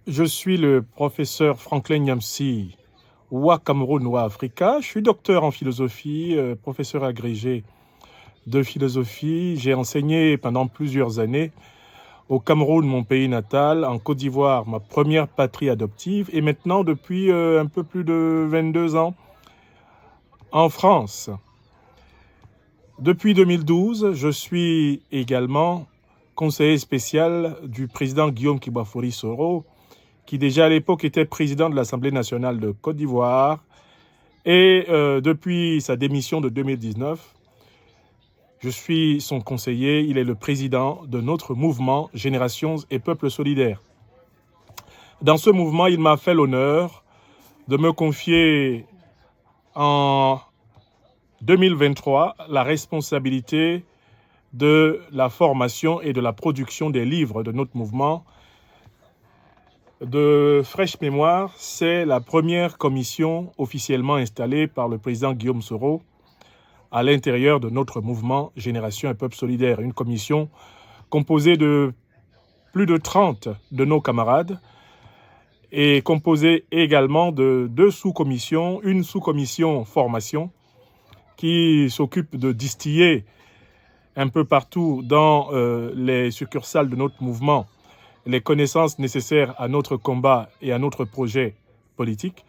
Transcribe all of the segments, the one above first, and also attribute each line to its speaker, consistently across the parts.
Speaker 1: Je suis le professeur Franklin Nyamsi, Wa Cameroun, Wa Africa. Je suis docteur en philosophie, professeur agrégé de philosophie. J'ai enseigné pendant plusieurs années au Cameroun, mon pays natal, en Côte d'Ivoire, ma première patrie adoptive, et maintenant depuis un peu plus de 22 ans en France. Depuis 2012, je suis également conseiller spécial du président Guillaume Kibafori Soro, qui déjà à l'époque était président de l'Assemblée nationale de Côte d'Ivoire. Et depuis sa démission de 2019, je suis son conseiller. Il est le président de notre mouvement Générations et Peuples Solidaires. Dans ce mouvement, il m'a fait l'honneur de me confier en 2023 la responsabilité de la formation et de la production des livres de notre mouvement. De fraîche mémoire, c'est la première commission officiellement installée par le président Guillaume Soro à l'intérieur de notre mouvement Génération et Peuple Solidaire. Une commission composée de plus de 30 de nos camarades et composée également de 2 sous-commissions, une sous-commission formation qui s'occupe de distiller un peu partout dans les succursales de notre mouvement les connaissances nécessaires à notre combat et à notre projet politique.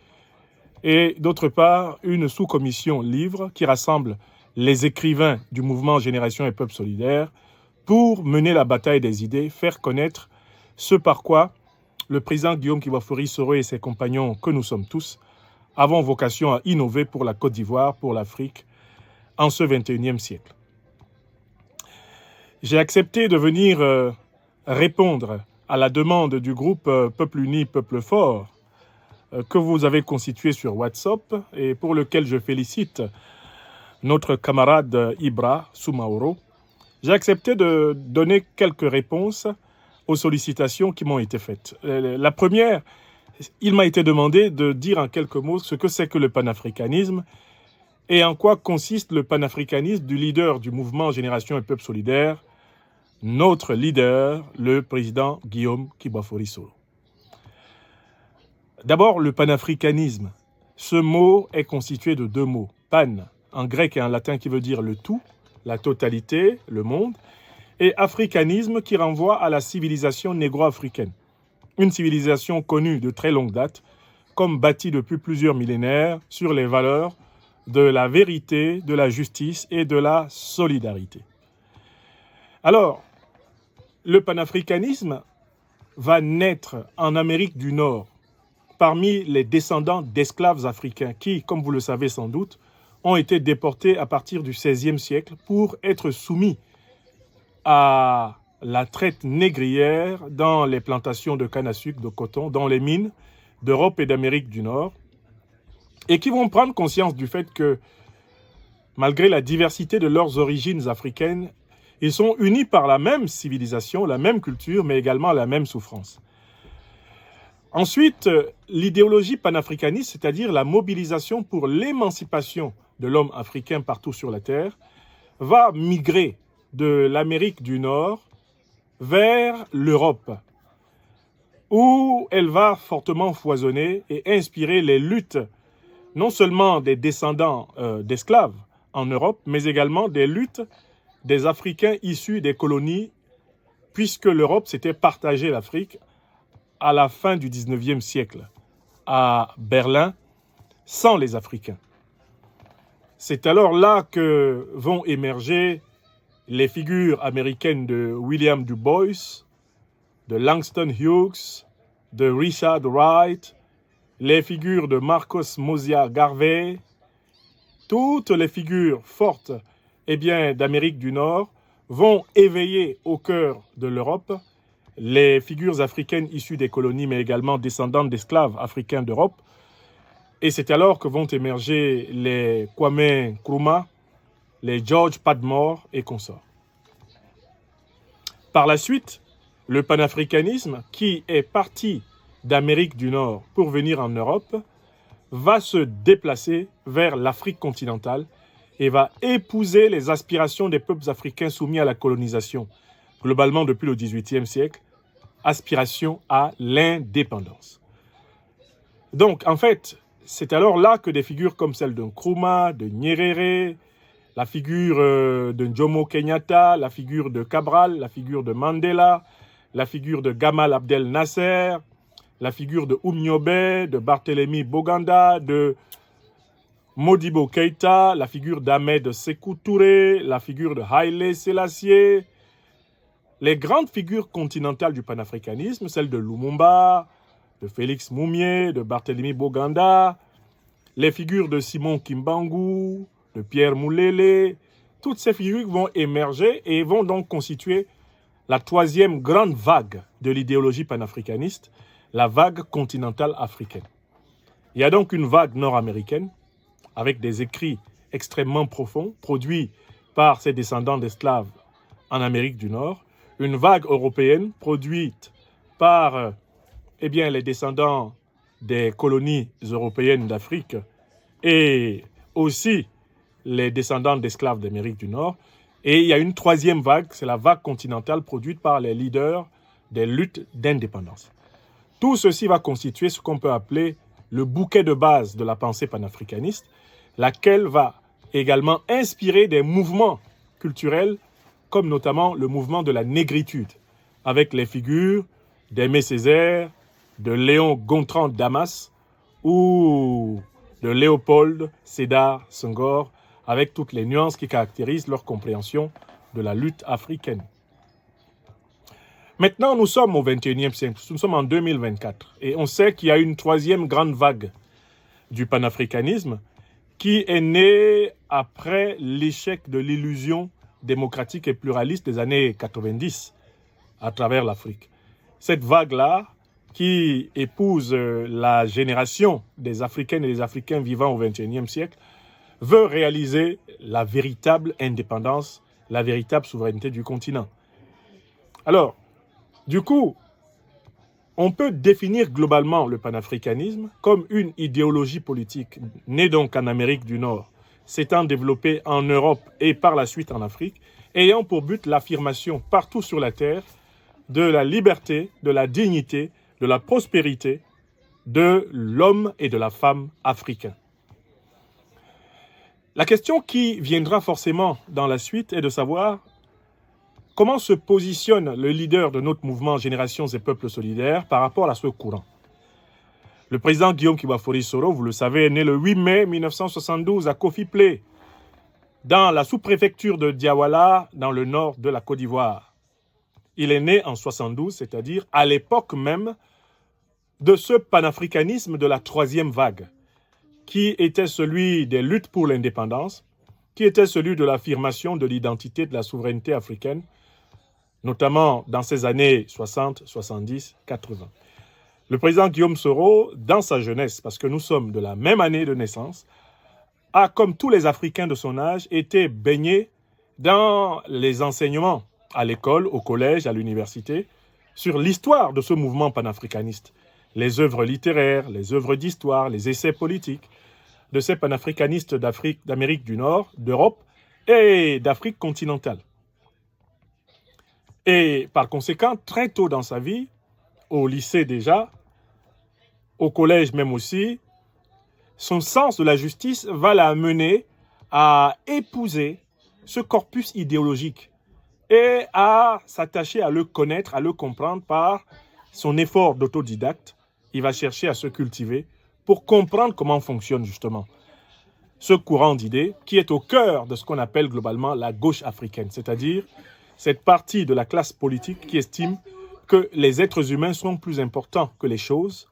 Speaker 1: Et d'autre part, une sous-commission livre qui rassemble les écrivains du mouvement Génération et Peuple Solidaire pour mener la bataille des idées, faire connaître ce par quoi le président Guillaume Kibafori Soro et ses compagnons, que nous sommes tous, avons vocation à innover pour la Côte d'Ivoire, pour l'Afrique, en ce 21e siècle. J'ai accepté de venir répondre à la demande du groupe Peuple Uni, Peuple Fort, que vous avez constitué sur WhatsApp et pour lequel je félicite notre camarade Ibra Soumaoro. J'ai accepté de donner quelques réponses aux sollicitations qui m'ont été faites. La première, il m'a été demandé de dire en quelques mots ce que c'est que le panafricanisme et en quoi consiste le panafricanisme du leader du mouvement Génération et Peuple Solidaire, notre leader, le président Guillaume Kibafori Soro. D'abord, le panafricanisme. Ce mot est constitué de 2 mots. Pan, en grec et en latin, qui veut dire le tout, la totalité, le monde, et africanisme qui renvoie à la civilisation négro-africaine. Une civilisation connue de très longue date, comme bâtie depuis plusieurs millénaires sur les valeurs de la vérité, de la justice et de la solidarité. Alors, le panafricanisme va naître en Amérique du Nord parmi les descendants d'esclaves africains qui, comme vous le savez sans doute, ont été déportés à partir du XVIe siècle pour être soumis à la traite négrière dans les plantations de canne à sucre, de coton, dans les mines d'Europe et d'Amérique du Nord, et qui vont prendre conscience du fait que, malgré la diversité de leurs origines africaines, ils sont unis par la même civilisation, la même culture, mais également la même souffrance. Ensuite, l'idéologie panafricaniste, c'est-à-dire la mobilisation pour l'émancipation de l'homme africain partout sur la Terre, va migrer de l'Amérique du Nord vers l'Europe, où elle va fortement foisonner et inspirer les luttes, non seulement des descendants d'esclaves en Europe, mais également des luttes des Africains issus des colonies, puisque l'Europe s'était partagée l'Afrique à la fin du 19e siècle, à Berlin, sans les Africains. C'est alors là que vont émerger les figures américaines de William Du Bois, de Langston Hughes, de Richard Wright, les figures de Marcus Mosiah Garvey, toutes les figures fortes d'Amérique du Nord vont éveiller au cœur de l'Europe les figures africaines issues des colonies, mais également descendantes d'esclaves africains d'Europe. Et c'est alors que vont émerger les Kwame Nkrumah, les George Padmore et consorts. Par la suite, le panafricanisme, qui est parti d'Amérique du Nord pour venir en Europe, va se déplacer vers l'Afrique continentale et va épouser les aspirations des peuples africains soumis à la colonisation, globalement depuis le XVIIIe siècle, aspiration à l'indépendance. Donc, en fait, c'est alors là que des figures comme celle de Nkrumah, de Nyerere, la figure de Jomo Kenyatta, la figure de Cabral, la figure de Mandela, la figure de Gamal Abdel Nasser, la figure de Oumniobé, de Barthélemy Boganda, de Modibo Keïta, la figure d'Ahmed Sékou Touré, la figure de Haïlé Sélassié, les grandes figures continentales du panafricanisme, celles de Lumumba, de Félix Moumié, de Barthélemy Boganda, les figures de Simon Kimbangu, de Pierre Moulélé, toutes ces figures vont émerger et vont donc constituer la troisième grande vague de l'idéologie panafricaniste, la vague continentale africaine. Il y a donc une vague nord-américaine avec des écrits extrêmement profonds produits par ces descendants d'esclaves en Amérique du Nord, une vague européenne produite par les descendants des colonies européennes d'Afrique et aussi les descendants d'esclaves d'Amérique du Nord. Et il y a une troisième vague, c'est la vague continentale produite par les leaders des luttes d'indépendance. Tout ceci va constituer ce qu'on peut appeler le bouquet de base de la pensée panafricaniste, laquelle va également inspirer des mouvements culturels, comme notamment le mouvement de la négritude, avec les figures d'Aimé Césaire, de Léon Gontran Damas ou de Léopold Sédar Senghor, avec toutes les nuances qui caractérisent leur compréhension de la lutte africaine. Maintenant, nous sommes au XXIe siècle, nous sommes en 2024, et on sait qu'il y a une troisième grande vague du panafricanisme qui est née après l'échec de l'illusion démocratique et pluraliste des années 90 à travers l'Afrique. Cette vague-là, qui épouse la génération des Africaines et des Africains vivant au XXIe siècle, veut réaliser la véritable indépendance, la véritable souveraineté du continent. Alors, du coup, on peut définir globalement le panafricanisme comme une idéologie politique née donc en Amérique du Nord, s'étant développée en Europe et par la suite en Afrique, ayant pour but l'affirmation partout sur la terre de la liberté, de la dignité, de la prospérité de l'homme et de la femme africains. La question qui viendra forcément dans la suite est de savoir comment se positionne le leader de notre mouvement Générations et Peuples Solidaires par rapport à ce courant. Le président Guillaume Kibafori Soro, vous le savez, est né le 8 mai 1972 à Kofi Plé, dans la sous-préfecture de Diawala, dans le nord de la Côte d'Ivoire. Il est né en 72, c'est-à-dire à l'époque même de ce panafricanisme de la troisième vague, qui était celui des luttes pour l'indépendance, qui était celui de l'affirmation de l'identité de la souveraineté africaine, notamment dans ces années 60, 70, 80. Le président Guillaume Soro, dans sa jeunesse, parce que nous sommes de la même année de naissance, a, comme tous les Africains de son âge, été baigné dans les enseignements à l'école, au collège, à l'université, sur l'histoire de ce mouvement panafricaniste, les œuvres littéraires, les œuvres d'histoire, les essais politiques de ces panafricanistes d'Afrique, d'Amérique du Nord, d'Europe et d'Afrique continentale. Et par conséquent, très tôt dans sa vie, au lycée déjà, au collège même aussi, son sens de la justice va l'amener à épouser ce corpus idéologique et à s'attacher à le connaître, à le comprendre par son effort d'autodidacte. Il va chercher à se cultiver pour comprendre comment fonctionne justement ce courant d'idées qui est au cœur de ce qu'on appelle globalement la gauche africaine, c'est-à-dire cette partie de la classe politique qui estime que les êtres humains sont plus importants que les choses,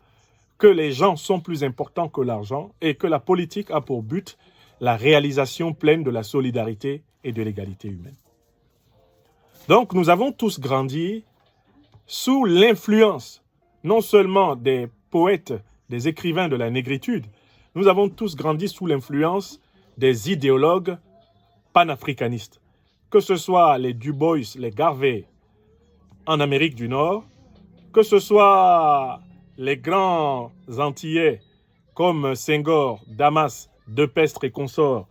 Speaker 1: que les gens sont plus importants que l'argent et que la politique a pour but la réalisation pleine de la solidarité et de l'égalité humaine. Donc nous avons tous grandi sous l'influence non seulement des poètes, des écrivains de la négritude, nous avons tous grandi sous l'influence des idéologues panafricanistes, que ce soit les Du Bois, les Garvey en Amérique du Nord, que ce soit les grands Antillais comme Senghor, Damas, Depestre et consorts,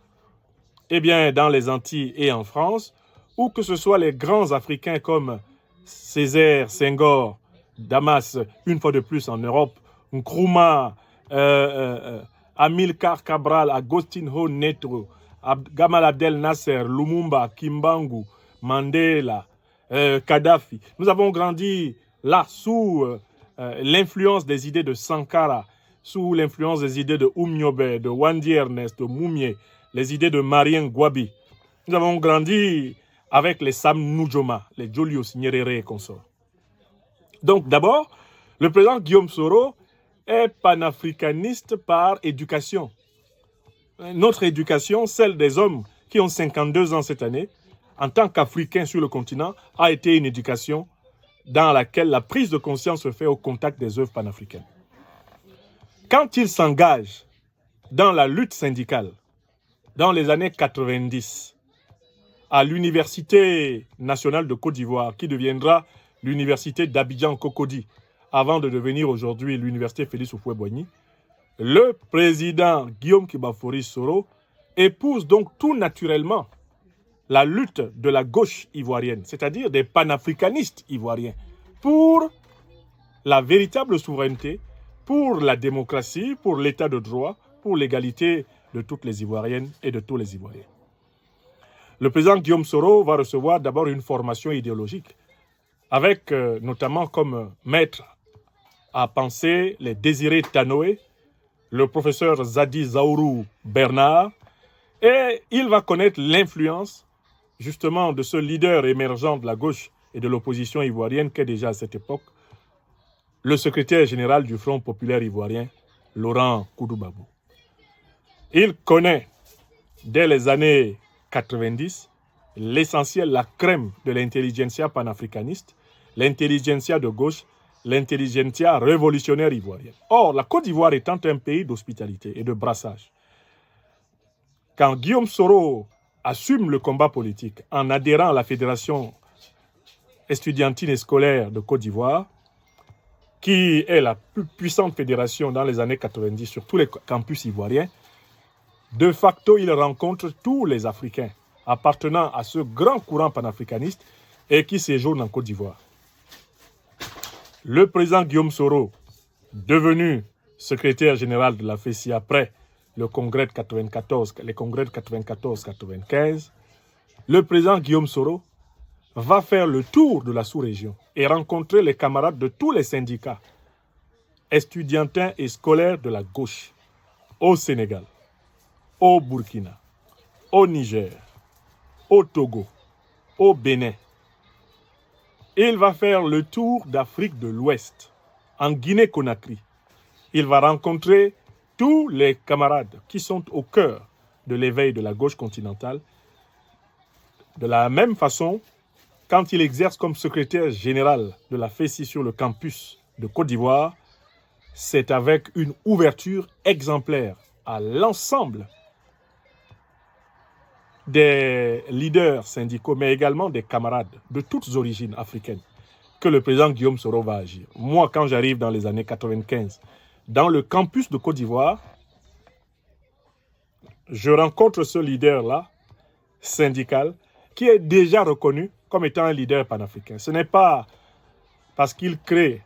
Speaker 1: dans les Antilles et en France, ou que ce soit les grands Africains comme Césaire, Senghor, Damas, une fois de plus en Europe, Nkrumah, Amilcar Cabral, Agostinho Neto, Gamal Abdel Nasser, Lumumba, Kimbangu, Mandela, Kadhafi. Nous avons grandi là sous l'influence des idées de Sankara, sous l'influence des idées de Oumniobe, de Wandi Ernest, de Moumié, les idées de Marien Gwabi. Nous avons grandi avec les Sam Nujoma, les Julius Nyerere et consorts. Donc d'abord, le président Guillaume Soro est panafricaniste par éducation. Notre éducation, celle des hommes qui ont 52 ans cette année, en tant qu'Africains sur le continent, a été une éducation dans laquelle la prise de conscience se fait au contact des œuvres panafricaines. Quand il s'engage dans la lutte syndicale, dans les années 90, à l'Université nationale de Côte d'Ivoire, qui deviendra l'Université d'Abidjan-Cocody, avant de devenir aujourd'hui l'Université Félix Houphouët-Boigny, le président Guillaume Kibafori Soro épouse donc tout naturellement la lutte de la gauche ivoirienne, c'est-à-dire des panafricanistes ivoiriens, pour la véritable souveraineté, pour la démocratie, pour l'état de droit, pour l'égalité de toutes les Ivoiriennes et de tous les Ivoiriens. Le président Guillaume Soro va recevoir d'abord une formation idéologique, avec notamment comme maître à penser les Désiré Tanoé, le professeur Zadi Zaourou Bernard, et il va connaître l'influence justement de ce leader émergent de la gauche et de l'opposition ivoirienne qu'est déjà à cette époque le secrétaire général du Front populaire ivoirien, Laurent Koudoubabou. Il connaît dès les années 90 l'essentiel, la crème de l'intelligentsia panafricaniste, l'intelligentsia de gauche, l'intelligentsia révolutionnaire ivoirienne. Or, la Côte d'Ivoire étant un pays d'hospitalité et de brassage, quand Guillaume Soro assume le combat politique en adhérant à la Fédération estudiantine et scolaire de Côte d'Ivoire, qui est la plus puissante fédération dans les années 90 sur tous les campus ivoiriens, de facto, il rencontre tous les Africains appartenant à ce grand courant panafricaniste et qui séjournent en Côte d'Ivoire. Le président Guillaume Soro, devenu secrétaire général de la FECI après le congrès de 94, les congrès de 94-95, le président Guillaume Soro va faire le tour de la sous-région et rencontrer les camarades de tous les syndicats estudiantins et scolaires de la gauche au Sénégal, au Burkina, au Niger, au Togo, au Bénin. Il va faire le tour d'Afrique de l'Ouest, en Guinée-Conakry. Il va rencontrer tous les camarades qui sont au cœur de l'éveil de la gauche continentale. De la même façon, quand il exerce comme secrétaire général de la FECI sur le campus de Côte d'Ivoire, c'est avec une ouverture exemplaire à l'ensemble des leaders syndicaux, mais également des camarades de toutes origines africaines, que le président Guillaume Soro va agir. Moi, quand j'arrive dans les années 95, dans le campus de Côte d'Ivoire, je rencontre ce leader-là, syndical, qui est déjà reconnu comme étant un leader panafricain. Ce n'est pas parce qu'il crée,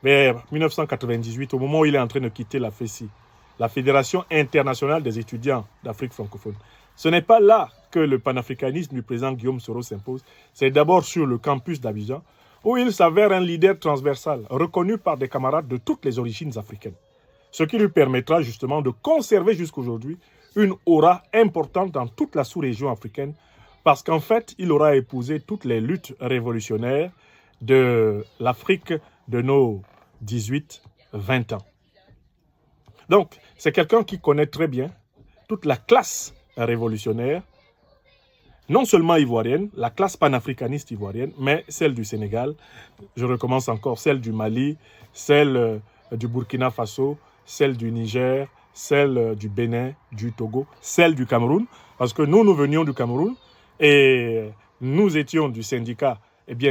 Speaker 1: vers 1998, au moment où il est en train de quitter la FECI, la Fédération internationale des étudiants d'Afrique francophone. Ce n'est pas là que le panafricanisme du président Guillaume Soro s'impose. C'est d'abord sur le campus d'Abidjan, où il s'avère un leader transversal, reconnu par des camarades de toutes les origines africaines. Ce qui lui permettra justement de conserver jusqu'aujourd'hui une aura importante dans toute la sous-région africaine, parce qu'en fait, il aura épousé toutes les luttes révolutionnaires de l'Afrique de nos 18-20 ans. Donc, c'est quelqu'un qui connaît très bien toute la classe révolutionnaire, non seulement ivoirienne, la classe panafricaniste ivoirienne, mais celle du Sénégal, je recommence encore, celle du Mali, celle du Burkina Faso, celle du Niger, celle du Bénin, du Togo, celle du Cameroun, parce que nous venions du Cameroun et nous étions du syndicat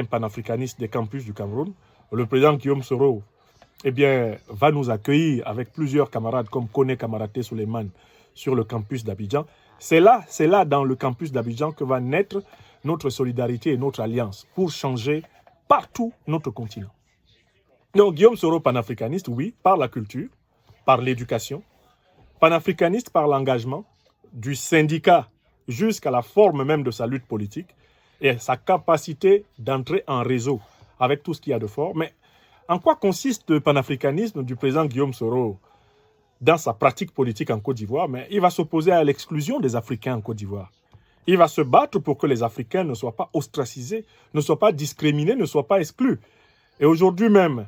Speaker 1: panafricaniste des campus du Cameroun. Le président Guillaume Soro va nous accueillir avec plusieurs camarades comme Kone Kamaraté Souleymane sur le campus d'Abidjan. C'est là, dans le campus d'Abidjan, que va naître notre solidarité et notre alliance pour changer partout notre continent. Donc Guillaume Soro, panafricaniste, oui, par la culture, par l'éducation, panafricaniste par l'engagement, du syndicat jusqu'à la forme même de sa lutte politique et sa capacité d'entrer en réseau avec tout ce qu'il y a de fort. Mais en quoi consiste le panafricanisme du président Guillaume Soro dans sa pratique politique en Côte d'Ivoire? Mais il va s'opposer à l'exclusion des Africains en Côte d'Ivoire. Il va se battre pour que les Africains ne soient pas ostracisés, ne soient pas discriminés, ne soient pas exclus. Et aujourd'hui même,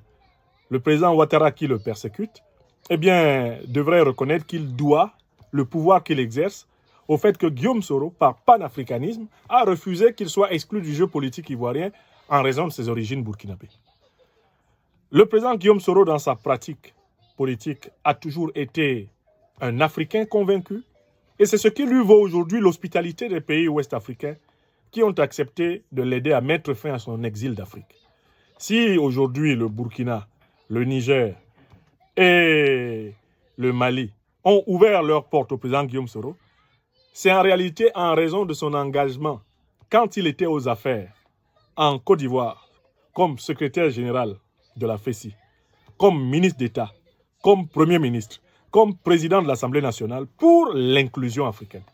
Speaker 1: le président Ouattara qui le persécute, eh bien, devrait reconnaître qu'il doit le pouvoir qu'il exerce au fait que Guillaume Soro, par panafricanisme, a refusé qu'il soit exclu du jeu politique ivoirien en raison de ses origines burkinabées. Le président Guillaume Soro, dans sa pratique politique, a toujours été un Africain convaincu. Et c'est ce qui lui vaut aujourd'hui l'hospitalité des pays ouest-africains qui ont accepté de l'aider à mettre fin à son exil d'Afrique. Si aujourd'hui le Burkina, le Niger et le Mali ont ouvert leurs portes au président Guillaume Soro, c'est en réalité en raison de son engagement quand il était aux affaires en Côte d'Ivoire, comme secrétaire général de la FECI, comme ministre d'État, comme Premier ministre, comme président de l'Assemblée nationale pour l'inclusion africaine.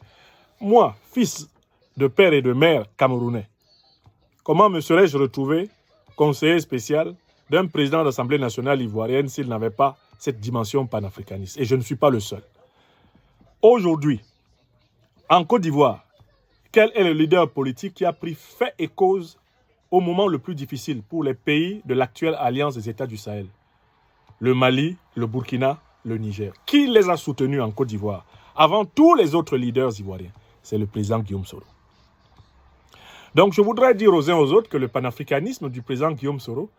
Speaker 1: Moi, fils de père et de mère camerounais, comment me serais-je retrouvé conseiller spécial d'un président de l'Assemblée nationale ivoirienne s'il n'avait pas cette dimension panafricaniste? Et je ne suis pas le seul. Aujourd'hui, en Côte d'Ivoire, quel est le leader politique qui a pris fait et cause au moment le plus difficile pour les pays de l'actuelle alliance des États du Sahel? Le Mali, le Burkina, le Niger. Qui les a soutenus en Côte d'Ivoire avant tous les autres leaders ivoiriens? C'est le président Guillaume Soro. Donc je voudrais dire aux uns aux autres que le panafricanisme du président Guillaume Soro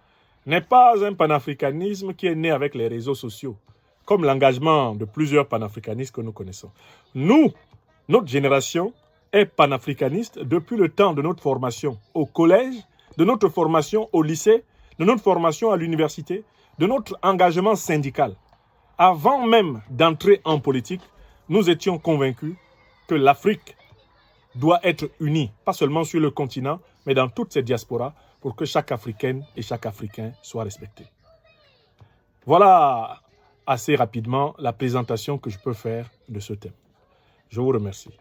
Speaker 1: n'est pas un panafricanisme qui est né avec les réseaux sociaux, comme l'engagement de plusieurs panafricanistes que nous connaissons. Nous, notre génération est panafricaniste depuis le temps de notre formation au collège, de notre formation au lycée, de notre formation à l'université, de notre engagement syndical. Avant même d'entrer en politique, nous étions convaincus que l'Afrique doit être unie, pas seulement sur le continent, mais dans toutes ses diasporas, pour que chaque Africaine et chaque Africain soit respecté. Voilà assez rapidement la présentation que je peux faire de ce thème. Je vous remercie.